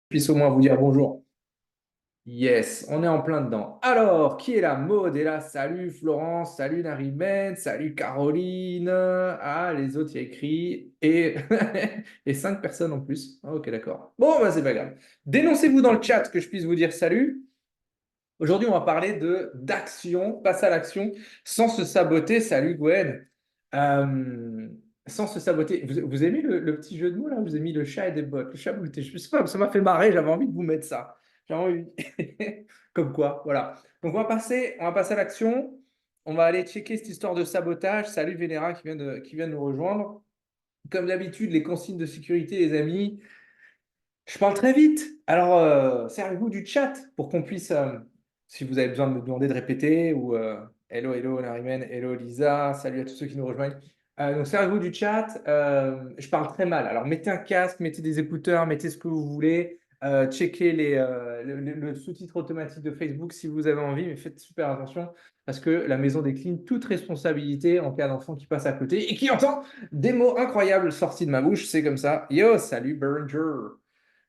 Puisse au moins vous dire bonjour. Yes, on est en plein dedans. Alors, qui est là? Maud est là. Salut Florence, salut Narimène, salut Caroline. Ah, les autres, il y a écrit. Et, et 5 personnes en plus. Ah, ok, d'accord. Bon, bah, c'est pas grave. Dénoncez-vous dans le chat que je puisse vous dire salut. Aujourd'hui, on va parler de d'action, passe à l'action, sans se saboter. Salut Gwen. Euh, Sans se saboter. Vous aimez le petit jeu de mots là? Vous avez mis le chat et des bottes. Le chat botté. Je sais pas, ça m'a fait marrer. J'avais envie de vous mettre ça. J'ai envie. Comme quoi, voilà. Donc on va passer à l'action. On va aller checker cette histoire de sabotage. Salut Vénéra qui vient de nous rejoindre. Comme d'habitude, les consignes de sécurité, les amis. Je parle très vite. Alors, servez-vous du chat pour qu'on puisse, si vous avez besoin de me demander de répéter, ou hello, hello, Narimen, hello, Lisa, salut à tous ceux qui nous rejoignent. Donc, servez-vous du chat. Je parle très mal. Alors, mettez un casque, mettez des écouteurs, mettez ce que vous voulez. Checkez le sous-titre automatique de Facebook si vous avez envie, mais faites super attention parce que la maison décline toute responsabilité en cas d'enfant qui passe à côté et qui entend des mots incroyables sortis de ma bouche. C'est comme ça. Yo, salut, Berenger.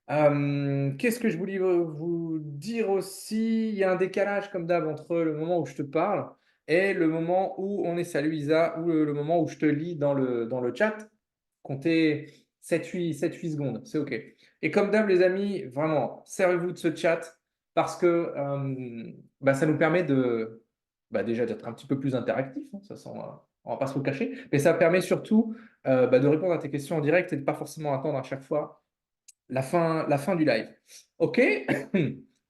Qu'est-ce que je voulais vous dire aussi? Il y a un décalage comme d'hab entre le moment où je te parle et le moment où on est salut Isa ou le moment où je te lis dans le chat. Comptez 7-8 secondes, c'est OK. Et comme d'hab, les amis, vraiment, servez-vous de ce chat parce que ça nous permet déjà d'être un petit peu plus interactif, hein, on va pas se le cacher, mais ça permet surtout de répondre à tes questions en direct et de pas forcément attendre à chaque fois la fin du live. OK?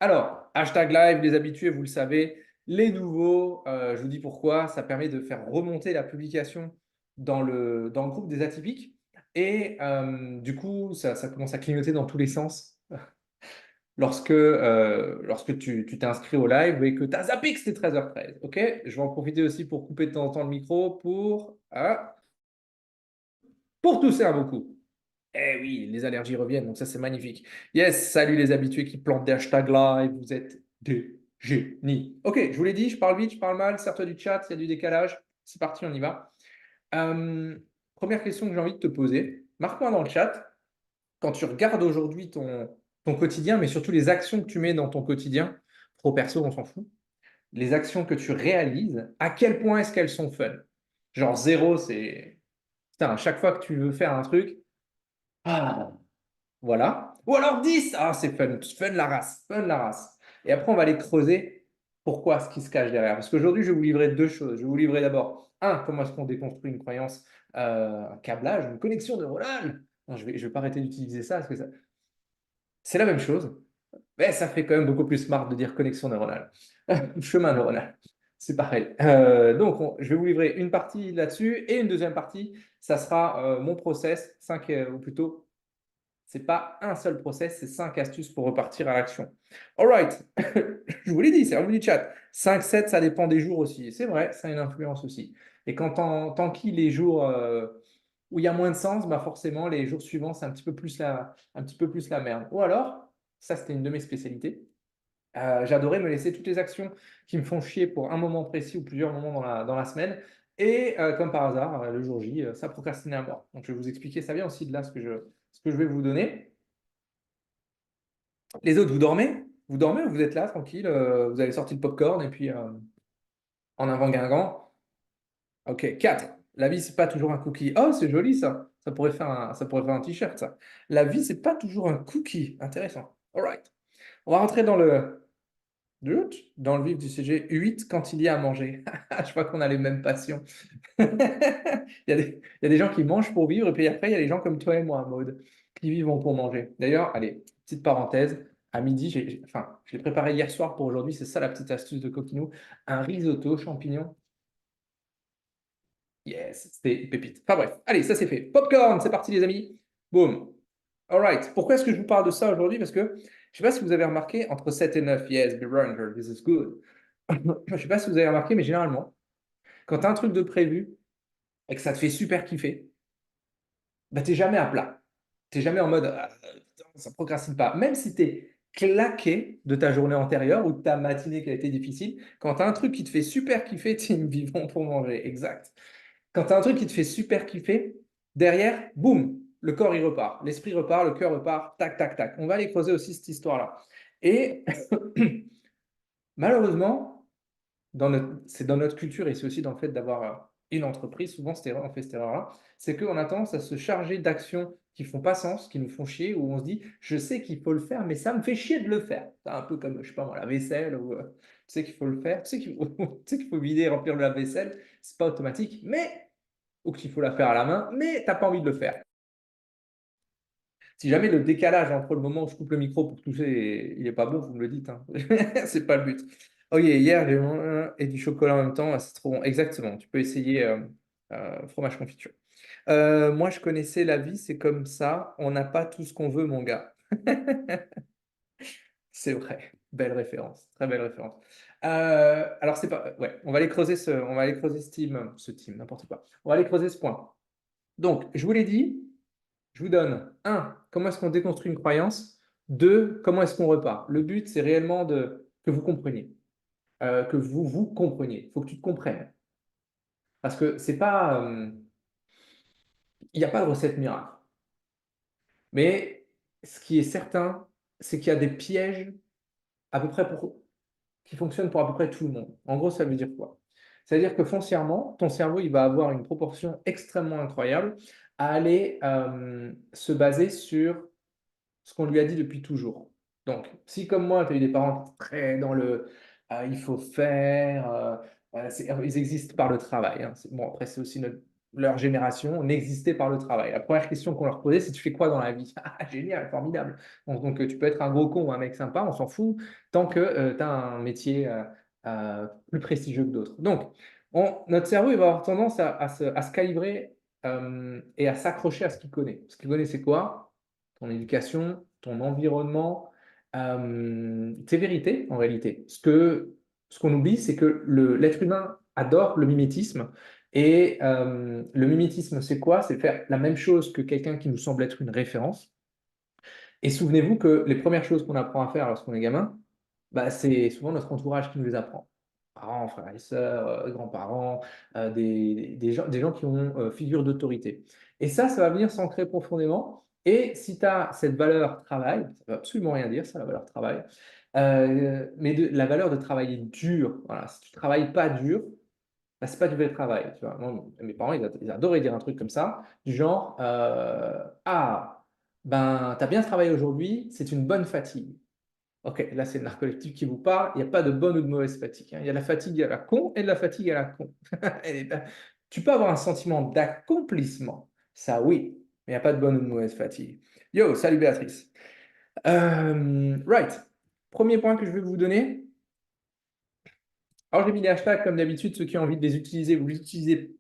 Alors, hashtag live, les habitués, vous le savez. Les nouveaux, je vous dis pourquoi, ça permet de faire remonter la publication dans le groupe des atypiques. Et du coup, ça commence à clignoter dans tous les sens. Lorsque tu t'es inscrit au live et que tu as zappé que c'était 13h13. OK? Je vais en profiter aussi pour couper de temps en temps le micro pour tousser un beaucoup. Eh oui, les allergies reviennent, donc ça c'est magnifique. Yes, salut les habitués qui plantent des hashtags live, vous êtes des génies. Ok, je vous l'ai dit, je parle vite, je parle mal, sers-toi du chat, il y a du décalage. C'est parti, on y va. Euh, Première question que j'ai envie de te poser, marque-moi dans le chat, quand tu regardes aujourd'hui ton quotidien, mais surtout les actions que tu mets dans ton quotidien, pro perso, on s'en fout, les actions que tu réalises, à quel point est-ce qu'elles sont fun? Genre zéro, c'est... Putain, à chaque fois que tu veux faire un truc, ah, voilà. Ou alors 10. Ah, c'est fun. Fun la race. Fun la race. Et après, on va aller creuser pourquoi ce qui se cache derrière. Parce qu'aujourd'hui, je vais vous livrer deux choses. Je vais vous livrer d'abord, comment est-ce qu'on déconstruit une croyance, un câblage, une connexion neuronale. Non, je vais pas arrêter d'utiliser ça parce que c'est la même chose. Mais ça fait quand même beaucoup plus smart de dire connexion neuronale. Chemin neuronal. C'est pareil. Donc, je vais vous livrer une partie là-dessus et une deuxième partie, ça sera mon process, 5 ou plutôt c'est pas un seul process, c'est 5 astuces pour repartir à l'action. All right, je vous l'ai dit, c'est un du chat. 5-7, ça dépend des jours aussi. C'est vrai, ça a une influence aussi. Et quand t'enquilles les jours où il y a moins de sens, bah forcément, les jours suivants, c'est un petit peu plus la merde. Ou alors, ça c'était une de mes spécialités, j'adorais me laisser toutes les actions qui me font chier pour un moment précis ou plusieurs moments dans la semaine. Et comme par hasard, le jour J, ça procrastinait à mort. Donc je vais vous expliquer, ça vient aussi de là ce que je vais vous donner. Les autres, vous dormez? Vous dormez ou vous êtes là, tranquille, vous avez sorti le popcorn et puis en avant Guingamp. Ok, 4. La vie, c'est pas toujours un cookie. Oh, c'est joli ça. Ça pourrait faire un t-shirt, ça. La vie, c'est pas toujours un cookie. Intéressant. All right. On va rentrer dans le vif du sujet. 8 quand il y a à manger. Je crois qu'on a les mêmes passions. Il y a des gens qui mangent pour vivre, et puis après, il y a des gens comme toi et moi, Maud, qui vivent pour manger. D'ailleurs, allez, petite parenthèse, à midi, enfin, je l'ai préparé hier soir pour aujourd'hui, c'est ça la petite astuce de Coquinou, un risotto champignons. Yes, c'était pépite. Enfin bref, allez, ça c'est fait. Popcorn, c'est parti les amis. Boom. All right. Pourquoi est-ce que je vous parle de ça aujourd'hui? Parce que je ne sais pas si vous avez remarqué, entre 7 et 9, yes, be runner, this is good. Je ne sais pas si vous avez remarqué, mais généralement, quand tu as un truc de prévu et que ça te fait super kiffer, bah, tu n'es jamais à plat. Tu n'es jamais en mode putain, ça ne procrastine pas. Même si tu es claqué de ta journée antérieure ou de ta matinée qui a été difficile, quand tu as un truc qui te fait super kiffer, team vivons pour manger. Exact. Quand tu as un truc qui te fait super kiffer, derrière, boum. le corps il repart, l'esprit repart, le cœur repart, tac, tac, tac. On va aller creuser aussi cette histoire-là. Et malheureusement, c'est dans notre culture et c'est aussi dans le fait d'avoir une entreprise, souvent on fait cette erreur-là, c'est qu'on a tendance à se charger d'actions qui font pas sens, qui nous font chier, où on se dit, je sais qu'il faut le faire, mais ça me fait chier de le faire. C'est un peu comme, je sais pas moi, la vaisselle, ou tu sais qu'il faut le faire, tu sais qu'il faut, tu sais qu'il faut vider et remplir de la vaisselle, c'est pas automatique, mais, ou qu'il faut la faire à la main, mais t'as pas envie de le faire. Si jamais le décalage entre le moment où je coupe le micro pour toucher, il n'est pas bon, vous me le dites, hein. C'est pas le but. Ok, hier, j'ai mangé et du chocolat en même temps, c'est trop bon. Exactement, tu peux essayer fromage confiture. Moi, je connaissais la vie, c'est comme ça, on n'a pas tout ce qu'on veut, mon gars. C'est vrai, belle référence, très belle référence. Alors, c'est pas. Ouais, on va aller creuser n'importe quoi. On va aller creuser ce point. Donc, je vous l'ai dit, je vous donne un, comment est-ce qu'on déconstruit une croyance? Deux, comment est-ce qu'on repart? Le but, c'est réellement que vous compreniez, que vous compreniez. Il faut que tu te comprennes. Parce que c'est pas, il n'y a pas de recette miracle. Mais ce qui est certain, c'est qu'il y a des pièges à peu près qui fonctionnent pour à peu près tout le monde. En gros, ça veut dire quoi? C'est-à-dire que foncièrement, ton cerveau, il va avoir une proportion extrêmement incroyable à aller se baser sur ce qu'on lui a dit depuis toujours. Donc, si comme moi, tu as eu des parents très dans le il faut faire, ils existent par le travail, hein. Bon, après, c'est aussi leur génération, on existait par le travail. La première question qu'on leur posait, c'est tu fais quoi dans la vie? Ah, génial, formidable. Donc, tu peux être un gros con ou un mec sympa, on s'en fout, tant que tu as un métier plus prestigieux que d'autres. Donc, notre cerveau, il va avoir tendance à se calibrer et à s'accrocher à ce qu'il connaît. Ce qu'il connaît, c'est quoi? Ton éducation, ton environnement, tes vérités en réalité. Ce qu'on oublie, c'est que l'être humain adore le mimétisme. Et le mimétisme, c'est quoi? C'est faire la même chose que quelqu'un qui nous semble être une référence. Et souvenez-vous que les premières choses qu'on apprend à faire lorsqu'on est gamin, bah, c'est souvent notre entourage qui nous les apprend. Parents, frères et sœurs, grands-parents, des gens qui ont figure d'autorité. Et ça va venir s'ancrer profondément. Et si tu as cette valeur travail, ça ne veut absolument rien dire, ça, la valeur travail, mais la valeur de travailler dur. Voilà, si tu ne travailles pas dur, bah, ce n'est pas du vrai travail. Tu vois. Moi, mes parents, ils adoraient dire un truc comme ça, du genre ah, ben, tu as bien travaillé aujourd'hui, c'est une bonne fatigue. Ok, là c'est le narc collectif qui vous parle. Il n'y a pas de bonne ou de mauvaise fatigue, hein. Il y a la fatigue à la con et de la fatigue à la con. Tu peux avoir un sentiment d'accomplissement, ça oui, mais il n'y a pas de bonne ou de mauvaise fatigue. Yo, salut Béatrice. Right. Premier point que je vais vous donner. Alors j'ai mis des hashtags comme d'habitude, ceux qui ont envie de les utiliser, vous les utilisez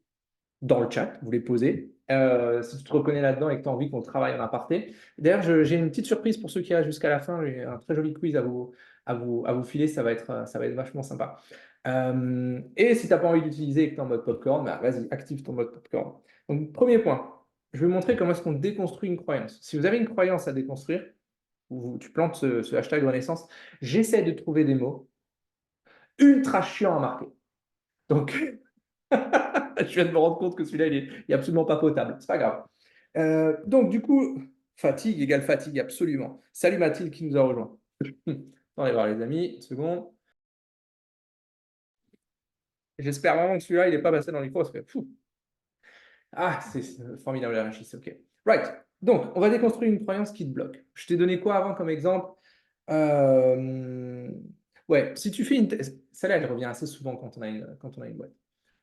dans le chat, vous les posez. Si tu te reconnais là-dedans et que tu as envie qu'on travaille en aparté. D'ailleurs, j'ai une petite surprise pour ceux qui restent jusqu'à la fin. J'ai un très joli quiz à vous filer. Ça va être vachement sympa. Et si tu n'as pas envie d'utiliser et que tu es en mode popcorn, bah, vas-y, active ton mode popcorn. Donc, premier point, je vais vous montrer comment est-ce qu'on déconstruit une croyance. Si vous avez une croyance à déconstruire, tu plantes ce hashtag Renaissance, j'essaie de trouver des mots ultra chiants à marquer. Donc, je viens de me rendre compte que celui-là, il est absolument pas potable. C'est pas grave. Donc, du coup, fatigue égale fatigue, absolument. Salut Mathilde qui nous a rejoint. Attendez voir les amis, une seconde. J'espère vraiment que celui-là, il n'est pas passé dans le micro parce que, ah, c'est formidable la rachis, ok. Right. Donc, on va déconstruire une croyance qui te bloque. Je t'ai donné quoi avant comme exemple? Euh, Ouais, si tu fais une. Celle-là, elle revient assez souvent quand on a une boîte.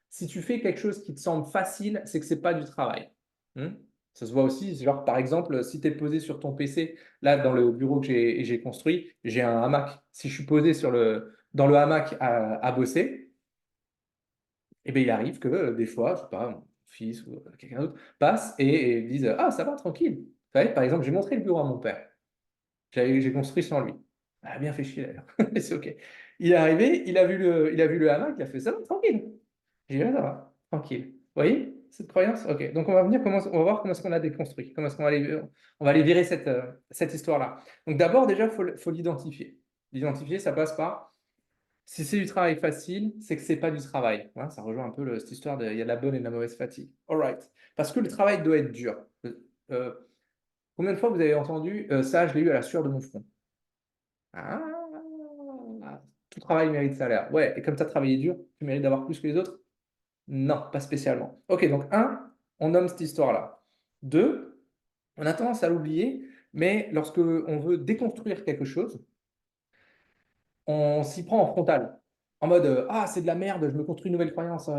Si tu fais quelque chose qui te semble facile, c'est que c'est pas du travail. Hmm. Ça se voit aussi, genre par exemple, si tu es posé sur ton PC, là dans le bureau que j'ai construit, j'ai un hamac. Si je suis posé dans le hamac à bosser, eh bien, il arrive que des fois, je sais pas, mon fils ou quelqu'un d'autre passe et dise ah, ça va, tranquille. Vous savez, par exemple, j'ai montré le bureau à mon père. J'ai construit sans lui. Il a bien fait chier d'ailleurs, mais c'est OK. Il est arrivé, il a vu le hamac, il a fait ça, va, tranquille. J'ai dit, ah, ça va, tranquille. Vous voyez cette croyance? OK. Donc, on va voir comment est-ce qu'on a déconstruit, comment est-ce qu'on va aller virer cette histoire-là. Donc, d'abord, déjà, il faut l'identifier. L'identifier, ça passe par, si c'est du travail facile, c'est que c'est pas du travail. Voilà, ça rejoint un peu cette histoire il y a de la bonne et de la mauvaise fatigue. All right. Parce que le travail doit être dur. Euh, combien de fois vous avez entendu ça, je l'ai eu à la sueur de mon front? Ah, tout travail mérite salaire. Ouais, et comme tu as travaillé dur, tu mérites d'avoir plus que les autres? Non, pas spécialement. Ok, donc un, on nomme cette histoire-là. Deux, on a tendance à l'oublier, mais lorsque on veut déconstruire quelque chose, on s'y prend en frontal. En mode ah, c'est de la merde, je me construis une nouvelle croyance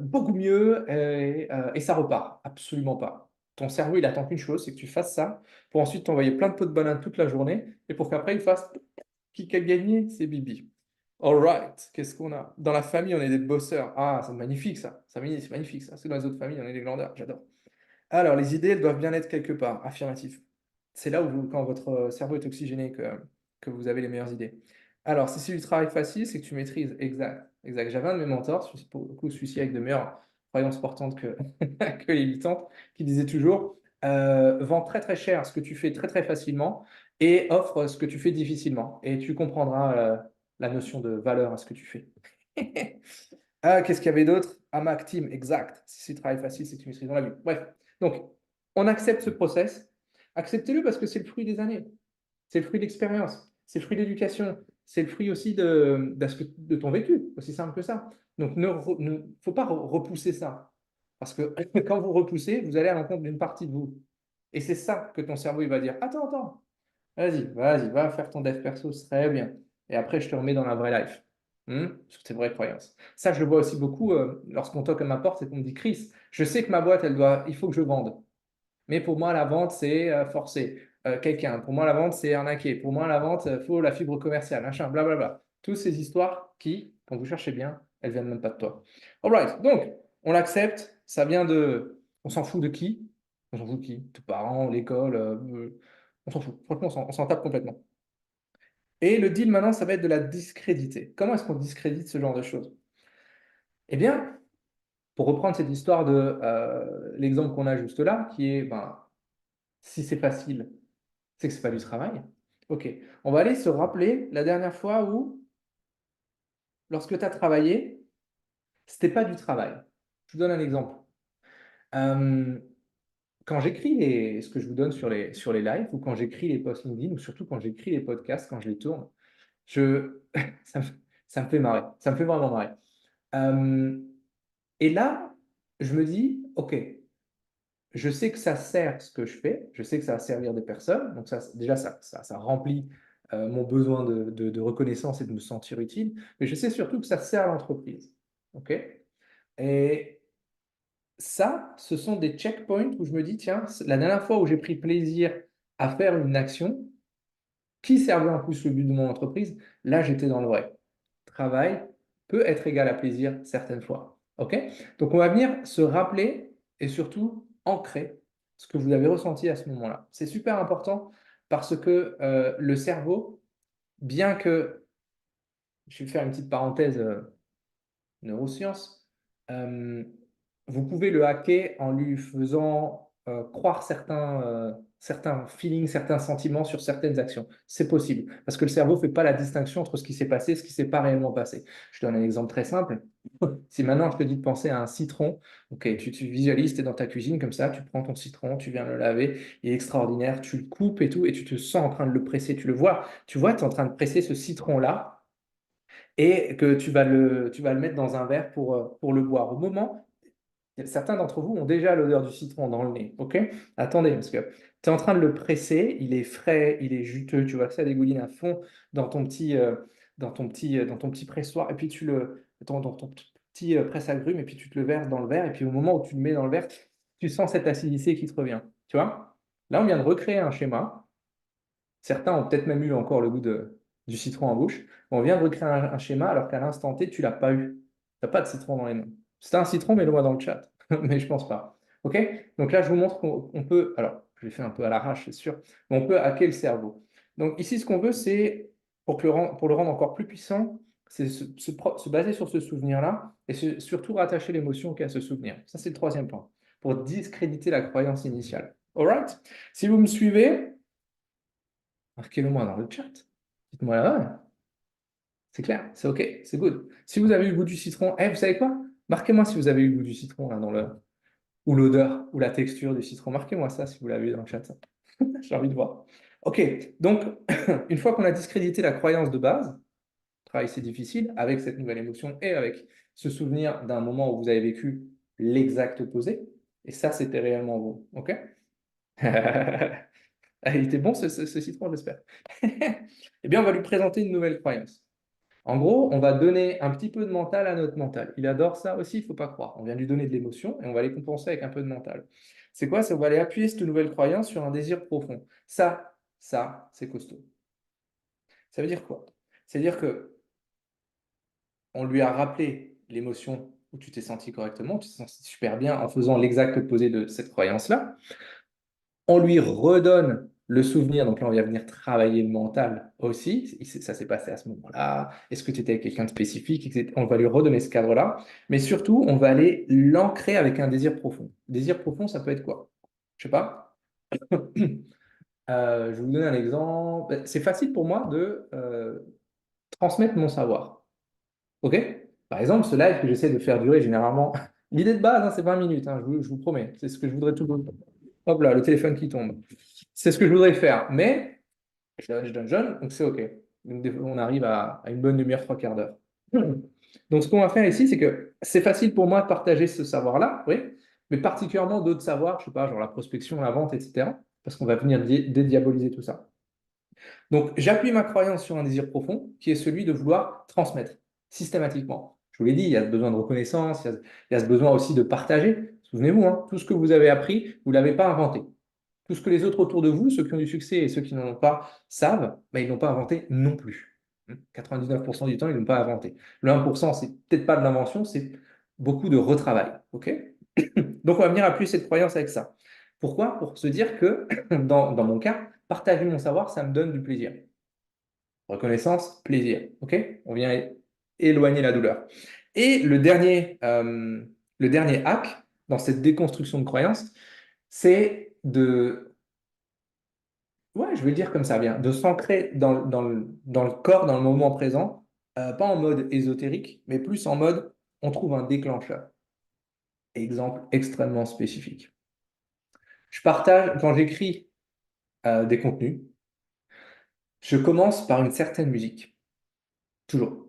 beaucoup mieux et ça repart. Absolument pas. Ton cerveau, il attend qu'une chose, c'est que tu fasses ça pour ensuite t'envoyer plein de pots de banane toute la journée et pour qu'après il fasse qui a gagné, c'est Bibi. All right, qu'est-ce qu'on a? Dans la famille, on est des bosseurs. Ah, c'est magnifique ça. C'est magnifique ça. C'est dans les autres familles, on est des glandeurs. J'adore. Alors, les idées, elles doivent bien être quelque part. Affirmatif. C'est là où, quand votre cerveau est oxygéné, que vous avez les meilleures idées. Alors, si c'est du travail facile, c'est que tu maîtrises. Exact. Exact. J'avais un de mes mentors, pour le coup, celui-ci avec de meilleures croyances portantes que, que limitantes, qui disait toujours vends très très cher ce que tu fais très très facilement et offre ce que tu fais difficilement. Et tu comprendras la notion de valeur à ce que tu fais. Ah, qu'est-ce qu'il y avait d'autre? Hamac Team, exact. Si c'est du travail facile, c'est que tu maîtrises dans la vie. Bref, donc, on accepte ce process. Acceptez-le parce que c'est le fruit des années. C'est le fruit de l'expérience. C'est le fruit de l'éducation. C'est le fruit aussi de ton vécu. Aussi simple que ça. Donc, ne faut pas repousser ça. Parce que quand vous repoussez, vous allez à l'encontre d'une partie de vous. Et c'est ça que ton cerveau il va dire. Attends, attends. Vas-y, va faire ton dev perso, c'est très bien. Et après, je te remets dans la vraie life. Sur tes vraies croyances. Ça, je le vois aussi beaucoup lorsqu'on toque à ma porte et qu'on me dit, Chris, je sais que ma boîte, il faut que je vende. Mais pour moi, la vente, c'est forcer quelqu'un. Pour moi, la vente, c'est arnaquer. Pour moi, la vente, il faut la fibre commerciale, machin, blablabla. Toutes ces histoires qui, quand vous cherchez bien, elles viennent même pas de toi. All right. Donc, on l'accepte. Ça vient de. On s'en fout de qui? On s'en fout de qui? Tes parents, l'école. On s'en fout. Franchement, on s'en tape complètement. Et le deal maintenant, ça va être de la discréditer. Comment est-ce qu'on discrédite ce genre de choses? Eh bien, pour reprendre cette histoire de l'exemple qu'on a juste là, qui est, ben, si c'est facile, c'est que c'est pas du travail. Ok, on va aller se rappeler la dernière fois où, lorsque tu as travaillé, c'était pas du travail. Je vous donne un exemple. Euh, quand j'écris ce que je vous donne sur les lives, ou quand j'écris les posts LinkedIn, ou surtout quand j'écris les podcasts, quand je les tourne, je... ça me, ça me fait marrer. Ça me fait vraiment marrer. Euh, et là, je me dis, OK, je sais que ça sert ce que je fais, je sais que ça va servir des personnes, donc ça, déjà, ça remplit mon besoin de reconnaissance et de me sentir utile, mais je sais surtout que ça sert à l'entreprise. OK? Et ça, ce sont des checkpoints où je me dis, tiens, la dernière fois où j'ai pris plaisir à faire une action qui servait en plus le but de mon entreprise, là, j'étais dans le vrai. Travail peut être égal à plaisir certaines fois. OK? Donc, on va venir se rappeler et surtout ancrer ce que vous avez ressenti à ce moment-là. C'est super important parce que le cerveau, bien que, je vais faire une petite parenthèse neurosciences, euh, vous pouvez le hacker en lui faisant croire certains feelings, certains sentiments sur certaines actions. C'est possible, parce que le cerveau ne fait pas la distinction entre ce qui s'est passé et ce qui ne s'est pas réellement passé. Je donne un exemple très simple. Si maintenant je te dis de penser à un citron, ok, tu visualises, tu es dans ta cuisine comme ça, tu prends ton citron, tu viens le laver, il est extraordinaire, tu le coupes et tout, et tu te sens en train de le presser, tu le vois, tu vois, tu es en train de presser ce citron-là, et que tu vas le mettre dans un verre pour le boire. Au moment, certains d'entre vous ont déjà l'odeur du citron dans le nez. Ok? Attendez, parce que tu es en train de le presser, il est frais, il est juteux, tu vois que ça dégouline à fond dans ton petit pressoir, et puis dans ton petit presse-agrumes, et puis tu te le verses dans le verre, et puis au moment où tu le mets dans le verre, tu sens cette acidité qui te revient. Tu vois? Là, on vient de recréer un schéma. Certains ont peut-être même eu encore le goût du citron en bouche. On vient de recréer un schéma alors qu'à l'instant T, tu l'as pas eu. Tu n'as pas de citron dans les mains. C'est un citron, mets-le-moi dans le chat. Mais je pense pas. OK? Donc là, je vous montre qu'on peut. Alors, je l'ai fait un peu à l'arrache, c'est sûr. Mais on peut hacker le cerveau. Donc ici, ce qu'on veut, c'est, pour le rendre encore plus puissant, c'est se baser sur ce souvenir-là et surtout rattacher l'émotion qu'il y a à ce souvenir. Ça, c'est le troisième point. Pour discréditer la croyance initiale. All right? Si vous me suivez, marquez-le moi dans le chat. Dites-moi là, c'est clair, c'est OK, c'est good. Si vous avez eu le goût du citron, vous savez quoi? Marquez-moi si vous avez eu le goût du citron là dans le. Ou l'odeur, ou la texture du citron. Marquez-moi ça si vous l'avez dans le chat. J'ai envie de voir. OK, donc une fois qu'on a discrédité la croyance de base, travail c'est difficile, avec cette nouvelle émotion et avec ce souvenir d'un moment où vous avez vécu l'exact opposé, et ça c'était réellement bon. OK? Il était bon ce citron, j'espère. Eh bien, on va lui présenter une nouvelle croyance. En gros, on va donner un petit peu de mental à notre mental. Il adore ça aussi, il ne faut pas croire. On vient lui donner de l'émotion et on va les compenser avec un peu de mental. C'est quoi? C'est on va aller appuyer cette nouvelle croyance sur un désir profond. Ça, c'est costaud. Ça veut dire quoi? C'est-à-dire que on lui a rappelé l'émotion où tu t'es senti correctement, tu t'es senti super bien en faisant l'exact opposé de cette croyance-là. On lui redonne le souvenir, donc là on va venir travailler le mental aussi, ça s'est passé à ce moment-là, est-ce que tu étais avec quelqu'un de spécifique, etc. On va lui redonner ce cadre-là, mais surtout on va aller l'ancrer avec un désir profond. Désir profond, ça peut être quoi? Je sais pas. Je vais vous donner un exemple. C'est facile pour moi de transmettre mon savoir. OK? Par exemple, ce live que j'essaie de faire durer généralement, l'idée de base, hein, c'est 20 minutes, hein, je vous promets, c'est ce que je voudrais tout. Hop là, le téléphone qui tombe. C'est ce que je voudrais faire, mais je donne, donc c'est OK. Donc, on arrive à une bonne demi-heure, trois quarts d'heure. Donc, ce qu'on va faire ici, c'est que c'est facile pour moi de partager ce savoir-là, oui, mais particulièrement d'autres savoirs, je sais pas, genre la prospection, la vente, etc., parce qu'on va venir dédiaboliser tout ça. Donc, j'appuie ma croyance sur un désir profond, qui est celui de vouloir transmettre systématiquement. Je vous l'ai dit, il y a ce besoin de reconnaissance, il y a ce besoin aussi de partager. Souvenez-vous, hein, tout ce que vous avez appris, vous ne l'avez pas inventé. Tout ce que les autres autour de vous, ceux qui ont du succès et ceux qui n'en ont pas, savent, mais ils n'ont pas inventé non plus. 99% du temps, ils n'ont pas inventé. Le 1%, c'est peut-être pas de l'invention, c'est beaucoup de retravail. OK? Donc, on va venir appuyer cette croyance avec ça. Pourquoi? Pour se dire que, dans mon cas, partager mon savoir, ça me donne du plaisir. Reconnaissance, plaisir. OK? On vient éloigner la douleur. Et le dernier hack dans cette déconstruction de croyance, c'est ouais, je vais le dire comme ça vient, de s'ancrer dans le corps, dans le moment présent, pas en mode ésotérique, mais plus en mode on trouve un déclencheur. Exemple extrêmement spécifique. Je partage, quand j'écris des contenus, je commence par une certaine musique. Toujours.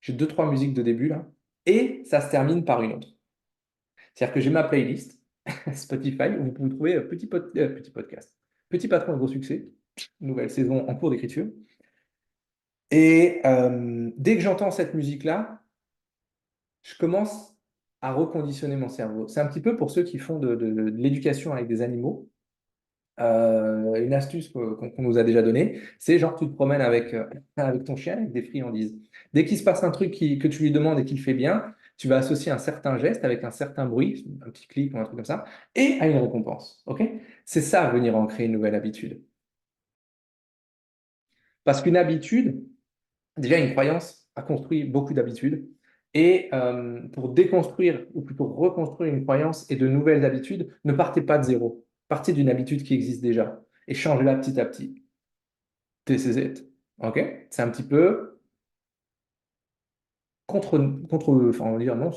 J'ai deux, trois musiques de début là, et ça se termine par une autre. C'est-à-dire que j'ai ma playlist Spotify où vous pouvez trouver petit podcast, Petit patron de gros succès, nouvelle saison en cours d'écriture. Et dès que j'entends cette musique-là, je commence à reconditionner mon cerveau. C'est un petit peu pour ceux qui font de l'éducation avec des animaux. Une astuce qu'on nous a déjà donnée, c'est genre tu te promènes avec ton chien avec des friandises. Dès qu'il se passe un truc que tu lui demandes et qu'il fait bien, tu vas associer un certain geste avec un certain bruit, un petit clic ou un truc comme ça, et à une récompense. Ok? C'est ça, venir en créer une nouvelle habitude. Parce qu'une habitude, déjà une croyance a construit beaucoup d'habitudes. Et pour déconstruire, ou plutôt reconstruire une croyance et de nouvelles habitudes, ne partez pas de zéro. Partez d'une habitude qui existe déjà et changez-la petit à petit. TCZ. OK? C'est un petit peu enfin, on va dire non,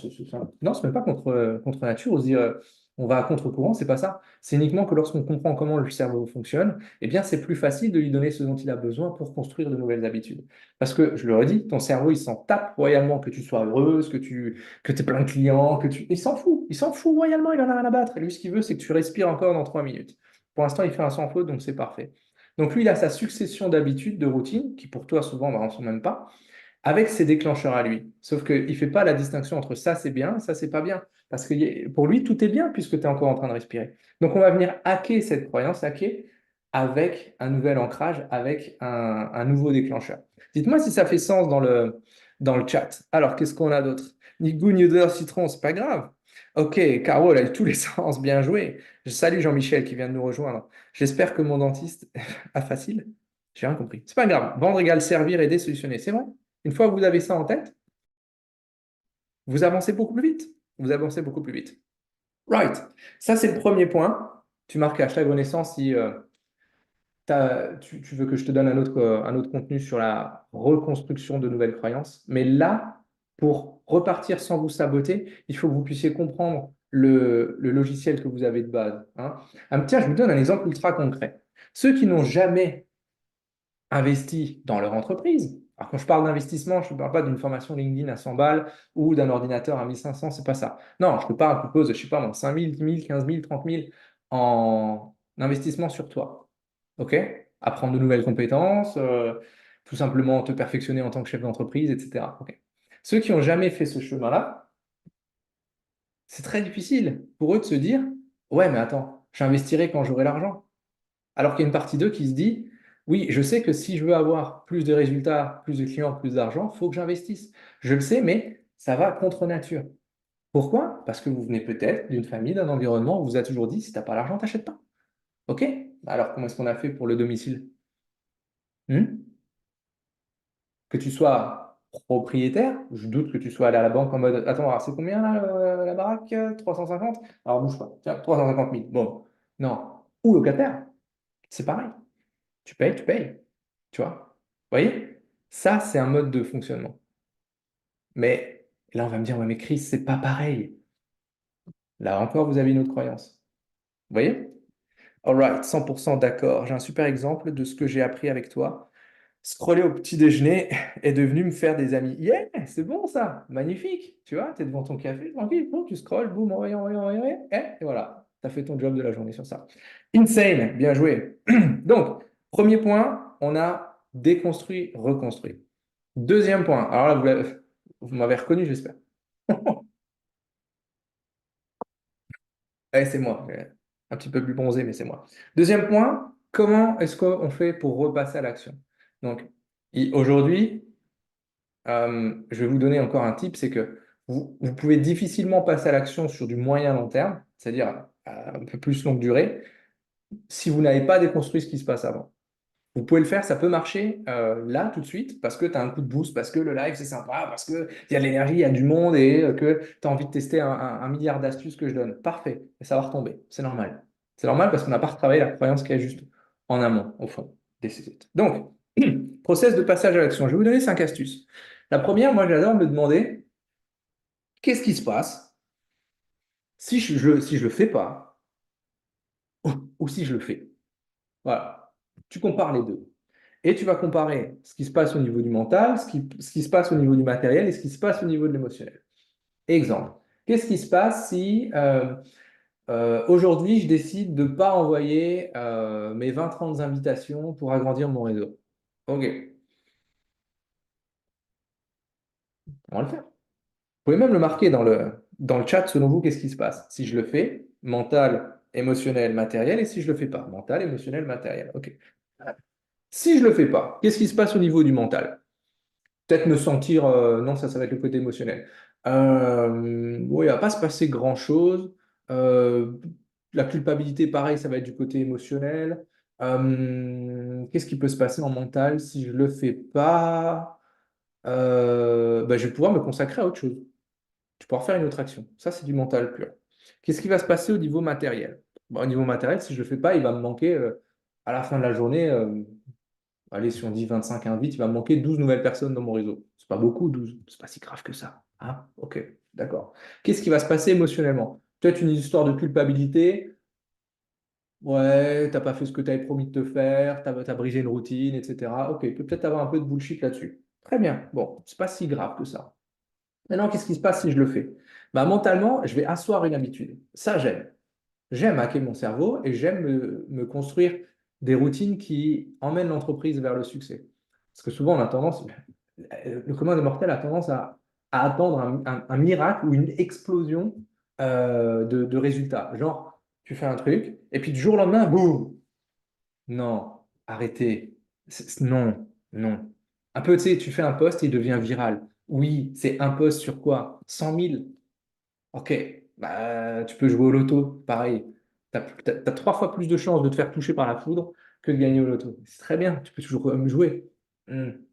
non, c'est même pas contre nature, on se dit on va à contre-courant, c'est pas ça. C'est uniquement que lorsqu'on comprend comment le cerveau fonctionne, eh bien, c'est plus facile de lui donner ce dont il a besoin pour construire de nouvelles habitudes. Parce que, je le redis, ton cerveau, il s'en tape royalement que tu sois heureuse, que tu aies plein de clients, il s'en fout royalement, il en a rien à battre. Et lui, ce qu'il veut, c'est que tu respires encore dans 3 minutes. Pour l'instant, il fait un sans faute, donc c'est parfait. Donc lui, il a sa succession d'habitudes, de routines, qui pour toi, souvent, n'en sont même pas avec ses déclencheurs à lui. Sauf qu'il ne fait pas la distinction entre ça c'est bien, ça c'est pas bien. Parce que pour lui, tout est bien puisque tu es encore en train de respirer. Donc on va venir hacker cette croyance, hacker avec un nouvel ancrage, avec un nouveau déclencheur. Dites-moi si ça fait sens dans le chat. Alors, qu'est-ce qu'on a d'autre? Ni goût, ni odeur, citron, c'est pas grave. Ok, Caro, elle a eu tous les sens, bien joué. Je salue Jean-Michel qui vient de nous rejoindre. J'espère que mon dentiste a facile. J'ai rien compris. C'est pas grave. Vendre égale servir, aider, solutionner. C'est vrai. Une fois que vous avez ça en tête, vous avancez beaucoup plus vite. Vous avancez beaucoup plus vite. Right. Ça, c'est le premier point. Tu marques hashtag Renaissance si tu veux que je te donne un autre contenu sur la reconstruction de nouvelles croyances. Mais là, pour repartir sans vous saboter, il faut que vous puissiez comprendre le logiciel que vous avez de base, hein. Ah, tiens, je vous donne un exemple ultra concret. Ceux qui n'ont jamais investi dans leur entreprise, alors quand je parle d'investissement, je ne parle pas d'une formation LinkedIn à 100 balles ou d'un ordinateur à 1500, c'est pas ça. Non, je te parle, je propose, je sais pas, 5 000, 10 000, 15 000, 30 000 en investissement sur toi. OK? Apprendre de nouvelles compétences, tout simplement te perfectionner en tant que chef d'entreprise, etc. OK. Ceux qui n'ont jamais fait ce chemin-là, c'est très difficile pour eux de se dire, ouais, mais attends, j'investirai quand j'aurai l'argent. Alors qu'il y a une partie d'eux qui se dit, oui, je sais que si je veux avoir plus de résultats, plus de clients, plus d'argent, il faut que j'investisse. Je le sais, mais ça va contre nature. Pourquoi? Parce que vous venez peut-être d'une famille, d'un environnement où on vous a toujours dit, si tu n'as pas l'argent, t'achètes pas. OK? Alors, comment est-ce qu'on a fait pour le domicile? Hmm. Que tu sois propriétaire, je doute que tu sois allé à la banque en mode, attends, alors c'est combien là, la baraque? 350. Alors bouge pas. Tiens, 350 000. Bon. Non. Ou locataire, c'est pareil. Tu payes, tu payes. Tu vois? Vous voyez? Ça, c'est un mode de fonctionnement. Mais là, on va me dire, ouais, mais Chris, c'est pas pareil. Là encore, vous avez une autre croyance. Vous voyez? Alright, 100% d'accord. J'ai un super exemple de ce que j'ai appris avec toi. Scroller au petit déjeuner est devenu me faire des amis. Yeah, c'est bon ça, magnifique. Tu vois, tu es devant ton café, tranquille, boum, tu scrolles, boum, envoyé, envoyé, envoyé, et voilà, tu as fait ton job de la journée sur ça. Insane, bien joué. Donc, premier point, on a déconstruit, reconstruit. Deuxième point, alors là, vous m'avez reconnu, j'espère. Ouais, c'est moi, un petit peu plus bronzé, mais c'est moi. Deuxième point, comment est-ce qu'on fait pour repasser à l'action? Donc, aujourd'hui, je vais vous donner encore un tip, c'est que vous pouvez difficilement passer à l'action sur du moyen long terme, c'est-à-dire un peu plus longue durée, si vous n'avez pas déconstruit ce qui se passe avant. Vous pouvez le faire, ça peut marcher là tout de suite parce que tu as un coup de boost, parce que le live c'est sympa, parce qu'il y a de l'énergie, il y a du monde et que tu as envie de tester un milliard d'astuces que je donne. Parfait, et ça va retomber, c'est normal. C'est normal parce qu'on n'a pas retravaillé la croyance qui est juste en amont, au fond, des sites. Donc, process de passage à l'action. Je vais vous donner 5 astuces. La première, moi j'adore me demander qu'est-ce qui se passe si je le fais pas ou si je le fais. Voilà. Tu compares les deux. Et tu vas comparer ce qui se passe au niveau du mental, ce qui se passe au niveau du matériel et ce qui se passe au niveau de l'émotionnel. Exemple. Qu'est-ce qui se passe si aujourd'hui je décide de ne pas envoyer mes 20-30 invitations pour agrandir mon réseau? Ok, on va le faire. Vous pouvez même le marquer dans le chat selon vous, qu'est-ce qui se passe? Si je le fais, mental, émotionnel, matériel, et si je ne le fais pas, mental, émotionnel, matériel. Ok. Si je ne le fais pas, qu'est-ce qui se passe au niveau du mental? Peut-être me sentir, non, ça va être le côté émotionnel. Bon, il ne va pas se passer grand-chose. Euh, la culpabilité, pareil, ça va être du côté émotionnel. Qu'est-ce qui peut se passer en mental si je ne le fais pas? Bah, je vais pouvoir me consacrer à autre chose. Je vais pouvoir faire une autre action. Ça, c'est du mental pur. Qu'est-ce qui va se passer au niveau matériel? Bah, au niveau matériel, si je ne le fais pas, il va me manquer à la fin de la journée. Allez, si on dit 25 invites, il va me manquer 12 nouvelles personnes dans mon réseau. C'est pas beaucoup, 12. C'est pas si grave que ça. Hein? Ok, d'accord. Qu'est-ce qui va se passer émotionnellement? Peut-être une histoire de culpabilité. Ouais, t'as pas fait ce que tu avais promis de te faire, t'as brisé une routine, etc. Ok, il peut peut-être avoir un peu de bullshit là-dessus. Très bien. Bon, c'est pas si grave que ça. Maintenant, qu'est-ce qui se passe si je le fais? Bah, mentalement, je vais asseoir une habitude. Ça, j'aime. J'aime hacker mon cerveau et j'aime me construire des routines qui emmènent l'entreprise vers le succès. Parce que souvent, on a tendance, le commun des mortels a tendance à attendre un miracle ou une explosion de résultats. Genre, tu fais un truc et puis du jour au lendemain, boum! Non, arrêtez. Non, non. Un peu, tu sais, tu fais un post et il devient viral. Oui, c'est un post sur quoi? 100 000. Ok, bah, tu peux jouer au loto, pareil. Tu as 3 fois plus de chances de te faire toucher par la foudre que de gagner au loto. C'est très bien, tu peux toujours jouer.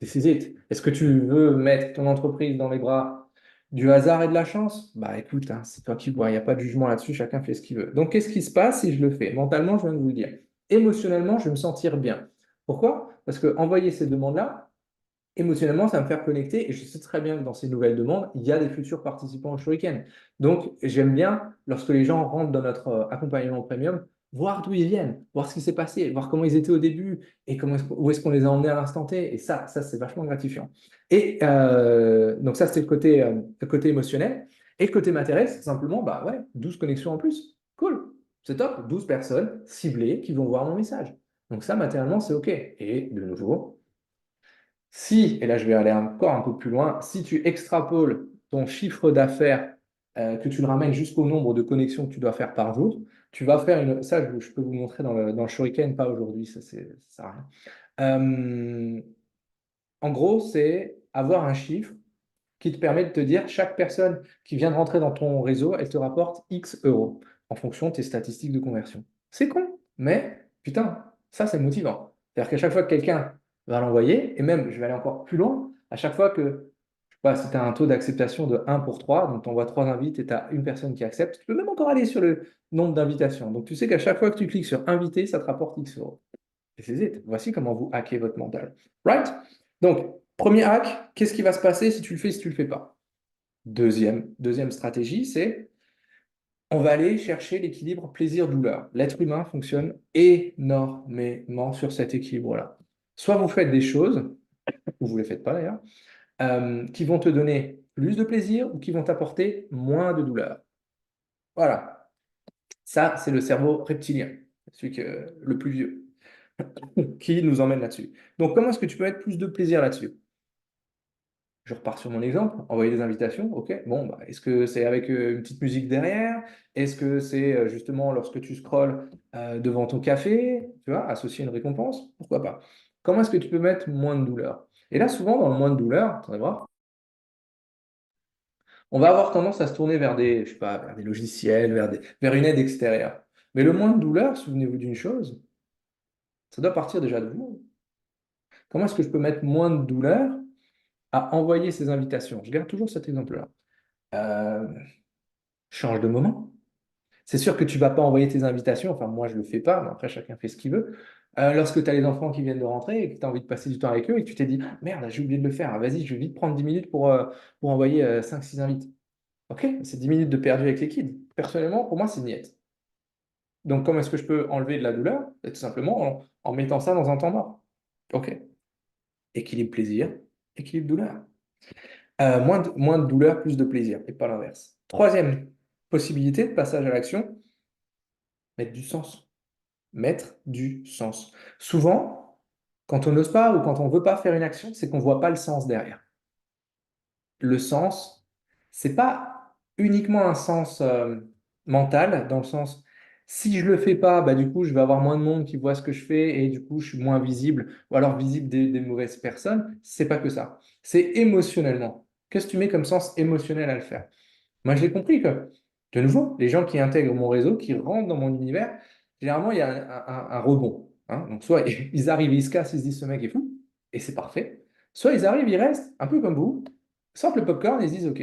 This is it. Est-ce que tu veux mettre ton entreprise dans les bras du hasard et de la chance? Bah écoute, hein, c'est toi qui vois, il n'y a pas de jugement là-dessus, chacun fait ce qu'il veut. Donc qu'est-ce qui se passe si je le fais? Mentalement, je viens de vous le dire. Émotionnellement, je vais me sentir bien. Pourquoi? Parce que envoyer ces demandes-là, émotionnellement, ça va me faire connecter et je sais très bien que dans ces nouvelles demandes, il y a des futurs participants au Shuriken. Donc, j'aime bien, lorsque les gens rentrent dans notre accompagnement premium, voir d'où ils viennent, voir ce qui s'est passé, voir comment ils étaient au début et où est-ce qu'on les a emmenés à l'instant T. Et ça c'est vachement gratifiant. Et donc, ça, c'est le côté émotionnel. Et le côté matériel, c'est simplement, bah ouais, 12 connexions en plus. Cool, c'est top. 12 personnes ciblées qui vont voir mon message. Donc, ça, matériellement, c'est OK. Et de nouveau, si, et là je vais aller encore un peu plus loin, si tu extrapoles ton chiffre d'affaires, que tu le ramènes jusqu'au nombre de connexions que tu dois faire par jour, tu vas faire une. Ça, je peux vous montrer dans le Shuriken, pas aujourd'hui, ça sert à rien. En gros, c'est avoir un chiffre qui te permet de te dire chaque personne qui vient de rentrer dans ton réseau, elle te rapporte X euros en fonction de tes statistiques de conversion. C'est con, mais putain, ça c'est motivant. C'est-à-dire qu'à chaque fois que quelqu'un va l'envoyer, et même je vais aller encore plus loin, à chaque fois que, je sais pas, si tu as un taux d'acceptation de 1 pour 3, donc tu envoies 3 invites et tu as une personne qui accepte, tu peux même encore aller sur le nombre d'invitations. Donc tu sais qu'à chaque fois que tu cliques sur inviter, ça te rapporte X euros. Et c'est it. Voici comment vous hackez votre mental. Right? Donc, premier hack, qu'est-ce qui va se passer si tu le fais, si tu le fais pas? Deuxième stratégie, c'est on va aller chercher l'équilibre plaisir-douleur. L'être humain fonctionne énormément sur cet équilibre-là. Soit vous faites des choses, ou vous ne les faites pas d'ailleurs, qui vont te donner plus de plaisir ou qui vont t'apporter moins de douleur. Voilà. Ça, c'est le cerveau reptilien, le plus vieux, qui nous emmène là-dessus. Donc, comment est-ce que tu peux mettre plus de plaisir là-dessus? Je repars sur mon exemple, envoyer des invitations, ok. Bon, bah, est-ce que c'est avec une petite musique derrière? Est-ce que c'est justement lorsque tu scrolles devant ton café, tu vois, associer une récompense? Pourquoi pas? Comment est-ce que tu peux mettre moins de douleur? Et là, souvent, dans le moins de douleur, attendez voir, on va avoir tendance à se tourner vers des, je sais pas, vers des logiciels, vers une aide extérieure. Mais le moins de douleur, souvenez-vous d'une chose, ça doit partir déjà de vous. Comment est-ce que je peux mettre moins de douleur à envoyer ces invitations? Je garde toujours cet exemple-là. Euh, Change de moment. C'est sûr que tu vas pas envoyer tes invitations, enfin moi je le fais pas, mais après chacun fait ce qu'il veut. Lorsque tu as les enfants qui viennent de rentrer et que tu as envie de passer du temps avec eux et que tu t'es dit, ah, merde, j'ai oublié de le faire. Ah, vas-y, je vais vite prendre 10 minutes pour envoyer 5-6 invites. Ok, c'est 10 minutes de perdu avec les kids. Personnellement, pour moi, c'est niette. Donc comment est-ce que je peux enlever de la douleur? Tout simplement en mettant ça dans un temps mort. Ok, équilibre plaisir, équilibre douleur. Moins de douleur, plus de plaisir, et pas l'inverse. Troisième possibilité de passage à l'action, mettre du sens. Mettre du sens. Souvent, quand on n'ose pas ou quand on ne veut pas faire une action, c'est qu'on ne voit pas le sens derrière. Le sens, c'est pas uniquement un sens mental, dans le sens, si je le fais pas, bah, du coup, je vais avoir moins de monde qui voit ce que je fais et du coup, je suis moins visible ou alors visible des mauvaises personnes. C'est pas que ça. C'est émotionnellement. Qu'est-ce que tu mets comme sens émotionnel à le faire? Moi, je l'ai compris que, de nouveau, les gens qui intègrent mon réseau, qui rentrent dans mon univers, généralement, il y a un rebond, hein. Donc, soit ils arrivent, ils se cassent, ils se disent ce mec est fou, et c'est parfait. Soit ils arrivent, ils restent, un peu comme vous, sortent le popcorn et se disent ok,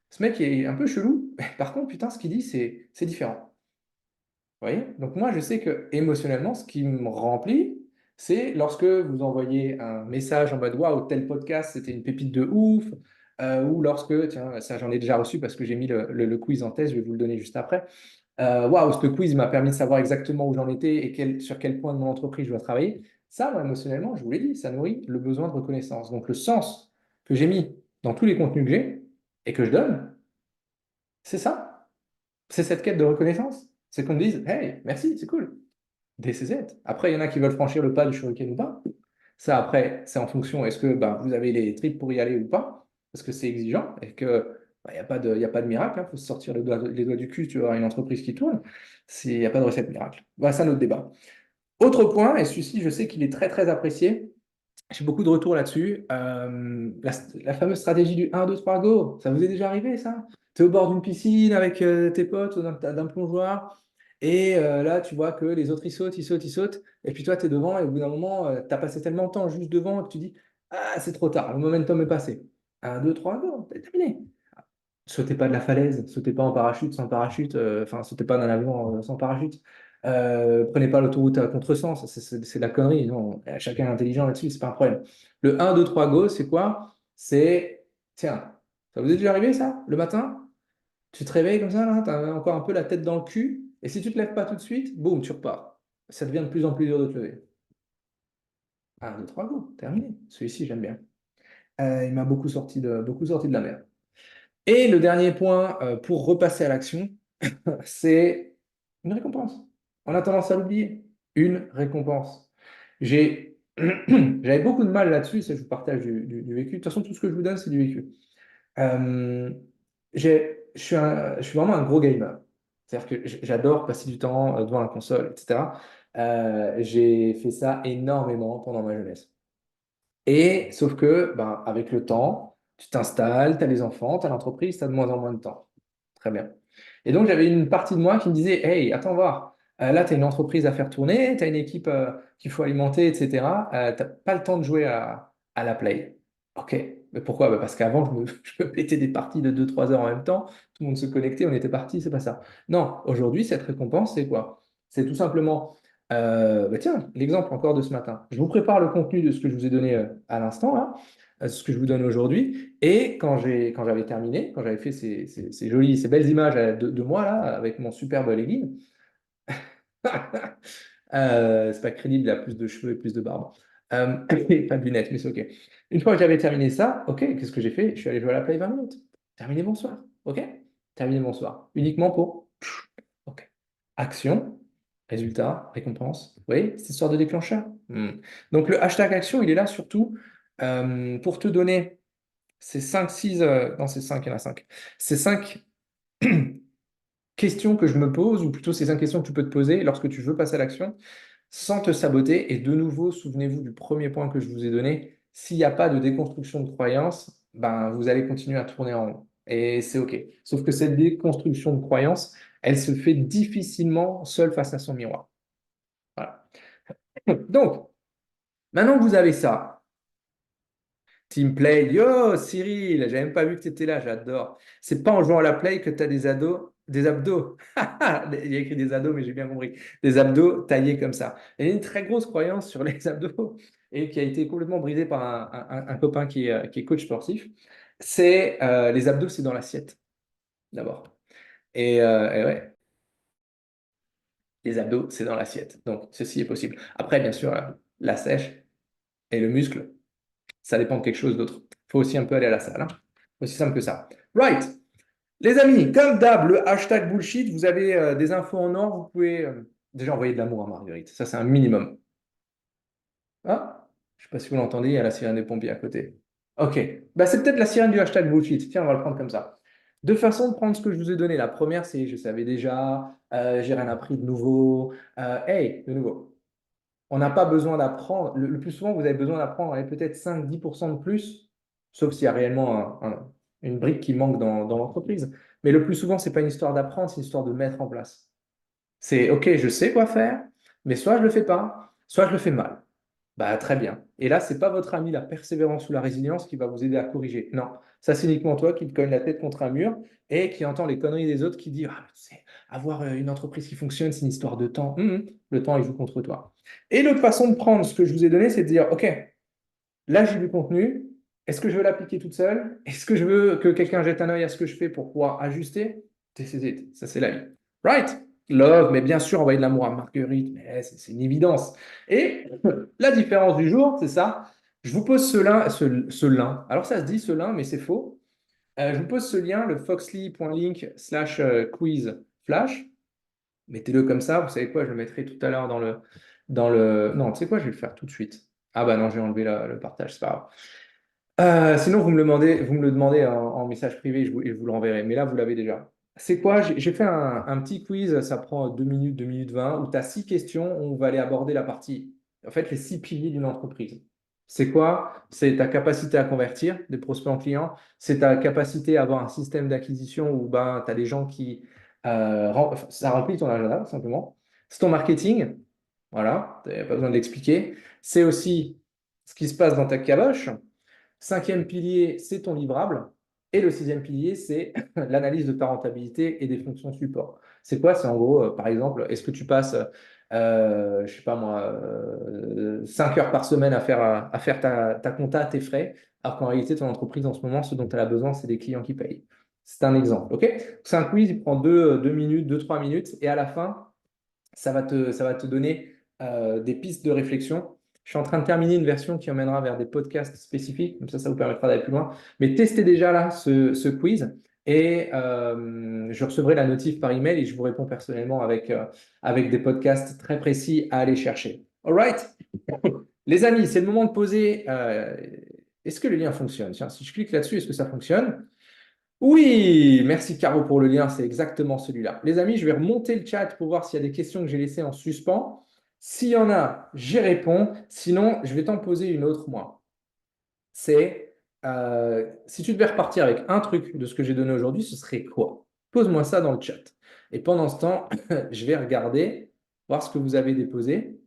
ce mec est un peu chelou, mais par contre, putain, ce qu'il dit, c'est différent. Vous voyez? Donc, moi, je sais que émotionnellement, ce qui me remplit, c'est lorsque vous envoyez un message en mode waouh, tel podcast, c'était une pépite de ouf. Ou lorsque, tiens, ça j'en ai déjà reçu parce que j'ai mis le quiz en test, je vais vous le donner juste après. Waouh, ce quiz m'a permis de savoir exactement où j'en étais et sur quel point de mon entreprise je dois travailler. Ça, moi, émotionnellement, je vous l'ai dit, ça nourrit le besoin de reconnaissance. Donc, le sens que j'ai mis dans tous les contenus que j'ai et que je donne, c'est ça. C'est cette quête de reconnaissance. C'est qu'on me dise, hey, merci, c'est cool. DCZ. Après, il y en a qui veulent franchir le pas du shuriken ou pas. Ça, après, c'est en fonction, est-ce que bah, vous avez les tripes pour y aller ou pas? Parce que c'est exigeant et que il n'y a pas y a pas de miracle. Il faut se sortir les doigts du cul si tu veux avoir une entreprise qui tourne. Il n'y a pas de recette miracle. Voilà, c'est un autre débat. Autre point, et celui-ci, je sais qu'il est très, très apprécié. J'ai beaucoup de retours là-dessus. La fameuse stratégie du 1, 2, 3, go. Ça vous est déjà arrivé, ça? Tu es au bord d'une piscine avec tes potes ou d'un plongeoir. Et là, tu vois que les autres, ils sautent, ils sautent, ils sautent. Et puis toi, tu es devant. Et au bout d'un moment, tu as passé tellement de temps juste devant que tu dis, ah, c'est trop tard. Le momentum est passé. 1, 2, 3, go. C'est terminé. Sautez pas de la falaise. Sautez pas en parachute, sans parachute. Enfin, sautez pas d'un avion sans parachute. Prenez pas l'autoroute à contresens, c'est de la connerie. Non, chacun est intelligent là-dessus, c'est pas un problème. Le 1, 2, 3, go, c'est quoi? C'est, tiens, ça vous est déjà arrivé ça, le matin? Tu te réveilles comme ça, là, tu as encore un peu la tête dans le cul, et si tu te lèves pas tout de suite, boum, tu repars. Ça devient de plus en plus dur de te lever. 1, 2, 3, go, terminé. Celui-ci, j'aime bien. Il m'a beaucoup sorti de la mer. Et le dernier point pour repasser à l'action, c'est une récompense. On a tendance à l'oublier. Une récompense. J'avais beaucoup de mal là-dessus, ça je vous partage du vécu. De toute façon, tout ce que je vous donne, c'est du vécu. Euh, je suis vraiment un gros gamer. C'est-à-dire que j'adore passer du temps devant la console, etc. J'ai fait ça énormément pendant ma jeunesse. Et sauf que, ben, avec le temps, tu t'installes, tu as les enfants, tu as l'entreprise, tu as de moins en moins de temps. Très bien. Et donc, j'avais une partie de moi qui me disait, hey, attends voir, là, tu as une entreprise à faire tourner, tu as une équipe qu'il faut alimenter, etc. Tu n'as pas le temps de jouer à la play. OK. Mais pourquoi? Bah, parce qu'avant, je me mettais des parties de 2 3 heures en même temps, tout le monde se connectait, on était parti, c'est pas ça. Non, aujourd'hui, cette récompense, c'est quoi? C'est tout simplement bah tiens, l'exemple encore de ce matin. Je vous prépare le contenu de ce que je vous ai donné à l'instant, là, ce que je vous donne aujourd'hui. Et quand j'avais terminé, quand j'avais fait ces jolies, ces belles images de moi, là, avec mon superbe legging, c'est pas crédible, il a plus de cheveux et plus de barbe. Et pas de lunettes, mais c'est OK. Une fois que j'avais terminé ça, OK, qu'est-ce que j'ai fait? Je suis allé jouer à la play 20 minutes. Terminé, bonsoir. OK? Terminé, bonsoir. Uniquement pour. OK. Action, résultat, récompense. Vous voyez, cette histoire de déclencheur. Donc le hashtag action, il est là surtout pour te donner ces 5 6 non, c'est 5 il y en a 5. Ces 5 questions que je me pose, ou plutôt ces 5 questions que tu peux te poser lorsque tu veux passer à l'action, sans te saboter. Et de nouveau, souvenez-vous du premier point que je vous ai donné. S'il n'y a pas de déconstruction de croyances, ben, vous allez continuer à tourner en rond. Et c'est OK. Sauf que cette déconstruction de croyances, elle se fait difficilement seule face à son miroir. Voilà. Donc, maintenant que vous avez ça, Team Play, yo Cyril, j'avais même pas vu que tu étais là, j'adore. C'est pas en jouant à la Play que tu as des abdos. Il y a écrit des ados, mais j'ai bien compris. Des abdos taillés comme ça. Il y a une très grosse croyance sur les abdos et qui a été complètement brisée par un copain qui est coach sportif. C'est les abdos, c'est dans l'assiette, d'abord. Et ouais, les abdos, c'est dans l'assiette. Donc, ceci est possible. Après, bien sûr, la sèche et le muscle, ça dépend de quelque chose d'autre. Il faut aussi un peu aller à la salle, hein. Aussi simple que ça. Right. Les amis, comme d'hab, le hashtag bullshit, vous avez des infos en or, vous pouvez déjà envoyer de l'amour à Marguerite. Ça, c'est un minimum. Ah, je ne sais pas si vous l'entendez, il y a la sirène des pompiers à côté. Ok, bah, c'est peut-être la sirène du hashtag bullshit. Tiens, on va le prendre comme ça. Deux façons de prendre ce que je vous ai donné. La première, c'est je savais déjà, j'ai rien appris de nouveau. Hey, de nouveau. On n'a pas besoin d'apprendre. Le plus souvent, vous avez besoin d'apprendre peut-être 5-10% de plus, sauf s'il y a réellement une brique qui manque dans l'entreprise. Mais le plus souvent, ce n'est pas une histoire d'apprendre, c'est une histoire de mettre en place. C'est OK, je sais quoi faire, mais soit je ne le fais pas, soit je le fais mal. Bah, très bien. Et là, ce n'est pas votre ami, la persévérance ou la résilience qui va vous aider à corriger. Non, ça, c'est uniquement toi qui te cogne la tête contre un mur et qui entend les conneries des autres qui disent ah, tu sais, avoir une entreprise qui fonctionne, c'est une histoire de temps. Le temps, il joue contre toi. Et l'autre façon de prendre ce que je vous ai donné, c'est de dire OK, là, j'ai du contenu. Est-ce que je veux l'appliquer toute seule? Est-ce que je veux que quelqu'un jette un œil à ce que je fais pour pouvoir ajuster? Ça, c'est la vie. Right? Love, mais bien sûr, envoyer de l'amour à Marguerite, mais c'est une évidence. Et la différence du jour, c'est ça. Je vous pose ce lien. Alors, ça se dit ce lien, mais c'est faux. Je vous pose ce lien, le foxly.link/quiz flash. Mettez-le comme ça. Vous savez quoi? Je le mettrai tout à l'heure dans le. Non, tu sais quoi? Je vais le faire tout de suite. Ah bah non, j'ai enlevé le partage, c'est pas grave. Sinon, vous me le demandez en message privé et je vous le renverrai. Mais là, vous l'avez déjà. C'est quoi? J'ai fait un petit quiz, ça prend 2 minutes, 2 minutes 20, où tu as 6 questions, on va aller aborder la partie, en fait, les 6 piliers d'une entreprise. C'est quoi? C'est ta capacité à convertir des prospects en clients, c'est ta capacité à avoir un système d'acquisition où ben, tu as des gens qui... ça remplit ton agenda, tout simplement. C'est ton marketing, voilà, tu n'as pas besoin de l'expliquer. C'est aussi ce qui se passe dans ta caboche. Cinquième pilier, c'est ton livrable. Et le sixième pilier, c'est l'analyse de ta rentabilité et des fonctions support. C'est quoi? C'est en gros, par exemple, est-ce que tu passes, je sais pas moi, 5 heures par semaine à faire ta compta, tes frais, alors qu'en réalité, ton entreprise en ce moment, ce dont elle a besoin, c'est des clients qui payent. C'est un exemple, OK? C'est un quiz, il prend 2 minutes, 2, 3 minutes, et à la fin, ça va te donner des pistes de réflexion. Je suis en train de terminer une version qui emmènera vers des podcasts spécifiques, comme ça vous permettra d'aller plus loin. Mais testez déjà là ce quiz et je recevrai la notif par email et je vous réponds personnellement avec des podcasts très précis à aller chercher. All right? Les amis, c'est le moment de poser. Est-ce que le lien fonctionne? Tiens, si je clique là-dessus, est-ce que ça fonctionne? Oui, merci Caro pour le lien, c'est exactement celui-là. Les amis, je vais remonter le chat pour voir s'il y a des questions que j'ai laissées en suspens. S'il y en a, j'y réponds. Sinon, je vais t'en poser une autre, moi. C'est si tu devais repartir avec un truc de ce que j'ai donné aujourd'hui, ce serait quoi? Pose-moi ça dans le chat. Et pendant ce temps, je vais regarder, voir ce que vous avez déposé.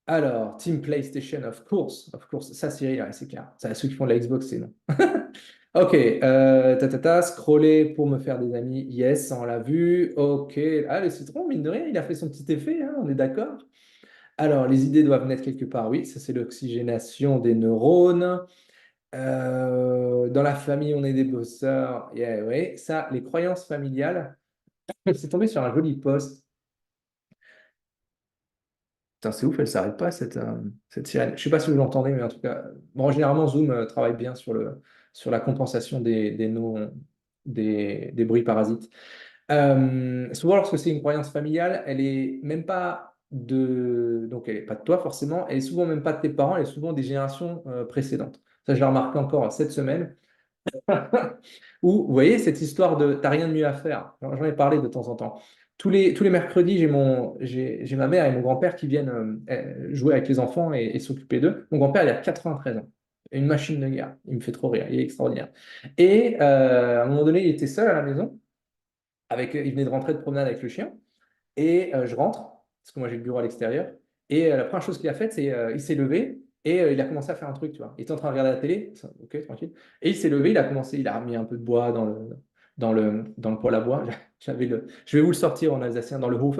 Alors, Team PlayStation, of course, of course. Ça, Cyril, ouais, c'est clair. Ça, ceux qui font de la Xbox, c'est non. Ok, scroller pour me faire des amis. Yes, on l'a vu. Ok, ah, le citron, mine de rien, il a fait son petit effet, hein, on est d'accord. Alors, les idées doivent naître quelque part. Oui, ça, c'est l'oxygénation des neurones. Dans la famille, on est des bosseurs. Yeah, oui, ça, les croyances familiales. C'est tombé sur un joli post. Putain, c'est ouf, elle ne s'arrête pas, cette sirène. Je ne sais pas si vous l'entendez, mais en tout cas, bon, généralement, Zoom travaille bien sur la compensation des bruits parasites. Souvent, lorsque c'est une croyance familiale, elle est même pas donc elle est pas de toi forcément, elle est souvent même pas de tes parents, elle est souvent des générations précédentes. Ça, je l'ai remarqué encore cette semaine. Où, vous voyez, cette histoire de t'as rien de mieux à faire. J'en ai parlé de temps en temps. Tous les mercredis, j'ai ma mère et mon grand-père qui viennent jouer avec les enfants et s'occuper d'eux. Mon grand-père, il a 93 ans. Une machine de guerre. Il me fait trop rire. Il est extraordinaire. Et à un moment donné, il était seul à la maison. Il venait de rentrer de promenade avec le chien. Et je rentre, parce que moi j'ai le bureau à l'extérieur. Et la première chose qu'il a faite, c'est il s'est levé et il a commencé à faire un truc, tu vois. Il était en train de regarder la télé, ok, tranquille. Et il s'est levé, il a remis un peu de bois dans le poêle à bois. Je vais vous le sortir en alsacien, dans le Hof.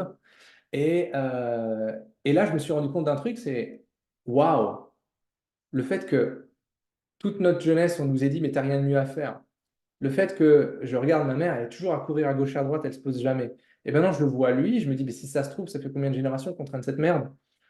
Et là, je me suis rendu compte d'un truc, c'est waouh, le fait que toute notre jeunesse, on nous ait dit, mais t'as rien de mieux à faire. Le fait que je regarde ma mère, elle est toujours à courir à gauche, à droite, elle se pose jamais. Et maintenant, je le vois lui, je me dis, mais si ça se trouve, ça fait combien de générations qu'on traîne cette merde?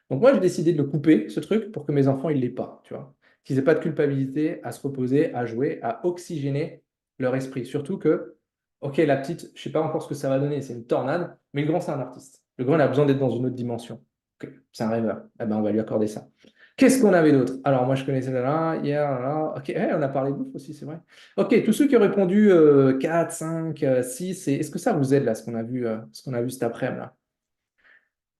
Donc moi, j'ai décidé de le couper, ce truc, pour que mes enfants, ils l'aient pas, tu vois. Qu'ils aient pas de culpabilité à se reposer, à jouer, à oxygéner leur esprit. Surtout que, ok, la petite, je sais pas encore ce que ça va donner, c'est une tornade, mais le grand, c'est un artiste. Le grand, il a besoin d'être dans une autre dimension. Ok, c'est un rêveur. Eh ben, on va lui accorder ça. Qu'est-ce qu'on avait d'autre? Alors, moi, je connaissais là, hier, là. Ok, on a parlé de bouffe aussi, c'est vrai. Ok, tous ceux qui ont répondu 4, 5, 6, est-ce que ça vous aide là, ce qu'on a vu cet après-midi là?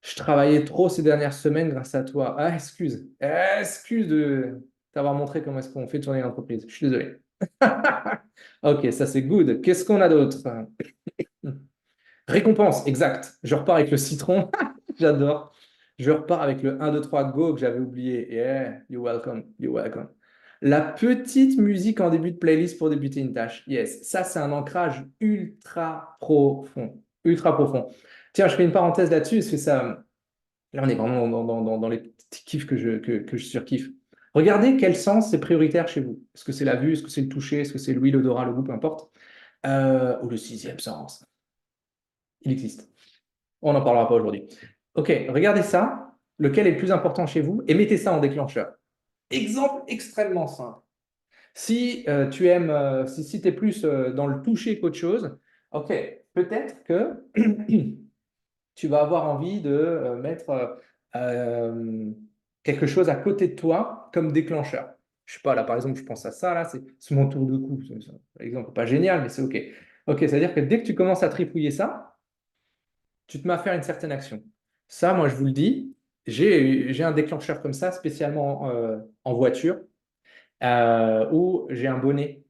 Je travaillais trop ces dernières semaines grâce à toi. Ah, excuse de t'avoir montré comment est-ce qu'on fait tourner l'entreprise. Je suis désolé. Ok, ça c'est good. Qu'est-ce qu'on a d'autre? Récompense, exact. Je repars avec le citron. J'adore. Je repars avec le 1, 2, 3, go que j'avais oublié. Yeah, you're welcome, you're welcome. La petite musique en début de playlist pour débuter une tâche. Yes, ça c'est un ancrage ultra profond. Ultra profond. Tiens, je fais une parenthèse là-dessus, parce que ça, là on est vraiment dans les petits kiffs que je surkiffe. Regardez quel sens c'est prioritaire chez vous. Est-ce que c'est la vue, est-ce que c'est le toucher, est-ce que c'est l'ouïe, l'odorat, le goût, peu importe. Ou le sixième sens. Il existe. On n'en parlera pas aujourd'hui. Ok, regardez ça. Lequel est le plus important chez vous et mettez ça en déclencheur. Exemple extrêmement simple. Si tu aimes, si tu es plus dans le toucher qu'autre chose, ok, peut-être que tu vas avoir envie de mettre euh, quelque chose à côté de toi comme déclencheur. Je sais pas, là par exemple, je pense à ça, là, c'est mon tour de cou. C'est un exemple pas génial, mais c'est ok. Ok, c'est-à-dire que dès que tu commences à trifouiller ça, tu te mets à faire une certaine action. Ça, moi, je vous le dis, j'ai un déclencheur comme ça, spécialement en voiture, où j'ai un bonnet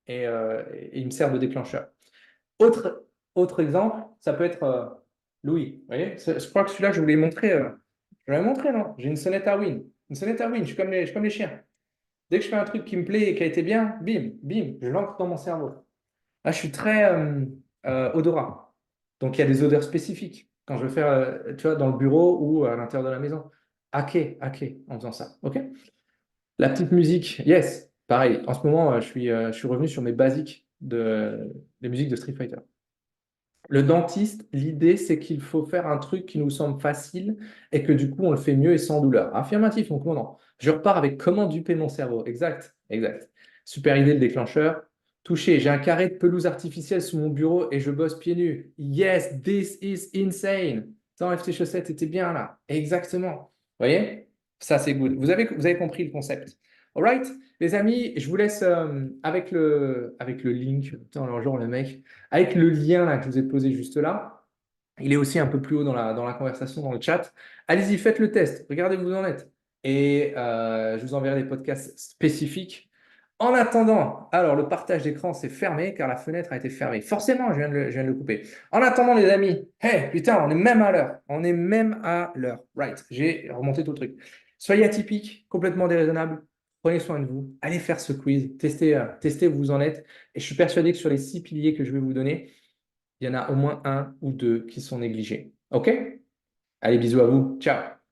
et il me sert de déclencheur. Autre, autre exemple, ça peut être Louis. Vous voyez, je crois que celui-là, je vous l'ai montré, non? J'ai une sonnette à Win. Une sonnette à Win, je suis comme les chiens. Dès que je fais un truc qui me plaît et qui a été bien, bim, bim, je l'ancre dans mon cerveau. Là, je suis très odorat. Donc, il y a des odeurs spécifiques quand je veux faire, tu vois, dans le bureau ou à l'intérieur de la maison. Hacker, hacker en faisant ça. OK? La petite musique, yes, pareil. En ce moment, je suis revenu sur mes basiques des musiques de Street Fighter. Le dentiste, l'idée, c'est qu'il faut faire un truc qui nous semble facile et que du coup, on le fait mieux et sans douleur. Affirmatif, donc non. Je repars avec comment duper mon cerveau. Exact, exact. Super idée, le déclencheur. Touché, j'ai un carré de pelouse artificielle sous mon bureau et je bosse pieds nus. Yes, this is insane. T'enlèves tes chaussettes et t'es bien là. Exactement. Vous voyez? Ça, c'est good. Vous avez compris le concept. All right, les amis, je vous laisse avec le link. Putain, alors, genre, le mec. Avec le lien là, que je vous ai posé juste là, il est aussi un peu plus haut dans la conversation, dans le chat. Allez-y, faites le test, regardez où vous en êtes. Et je vous enverrai des podcasts spécifiques. En attendant, alors le partage d'écran c'est fermé car la fenêtre a été fermée. Forcément, je viens de le couper. En attendant, les amis, hey, putain, on est même à l'heure. On est même à l'heure. Right, j'ai remonté tout le truc. Soyez atypiques, complètement déraisonnables. Prenez soin de vous. Allez faire ce quiz. Testez où vous en êtes. Et je suis persuadé que sur les 6 piliers que je vais vous donner, il y en a au moins un ou deux qui sont négligés. OK? Allez, bisous à vous. Ciao.